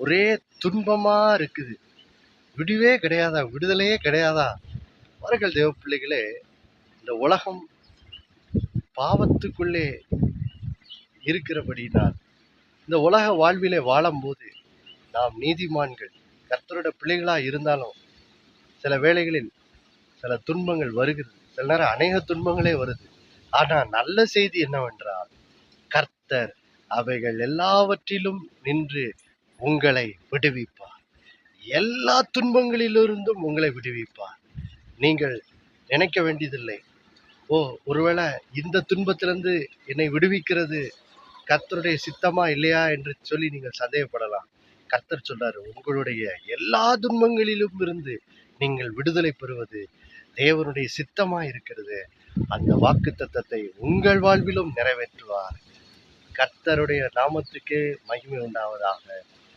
ஒரே துன்பமா இருக்குது. விடிவே கிடையாதா? விடுதலையே கிடையாதா? பாருங்கள் தேவ பிள்ளைகளே, இந்த உலகம் பாவத்துக்குள்ளே இருக்கிறபடினால், இந்த உலக வாழ்விலே வாழும்போது நாம் நீதிமான்கள், கர்த்தருடைய பிள்ளைகளா இருந்தாலும் சில வேளைகளில் சில துன்பங்கள் வருகிறது. சில நேரம் அநேக துன்பங்களே வருது. ஆனா நல்ல செய்தி என்னவென்றால், கர்த்தர் அவைகள் எல்லாவற்றிலும் நின்று உங்களை விடுவிப்பார். எல்லா துன்பங்களிலிருந்தும் உங்களை விடுவிப்பார். நீங்கள் நினைக்க வேண்டியதில்லை, ஓ ஒருவேளை இந்த துன்பத்திலிருந்து என்னை விடுவிக்கிறது கர்த்தருடைய சித்தமா இல்லையா என்று சொல்லி நீங்கள் சந்தேகப்படலாம். கர்த்தர் சொல்றாரு, உங்களுடைய எல்லா துன்பங்களிலும் இருந்து நீங்கள் விடுதலை பெறுவது தேவனுடைய சித்தமா இருக்கிறது. அந்த வாக்குத்தத்தத்தை உங்கள் வாழ்விலும் நிறைவேற்றுவார். கர்த்தருடைய நாமத்துக்கே மகிமை உண்டாவதாக.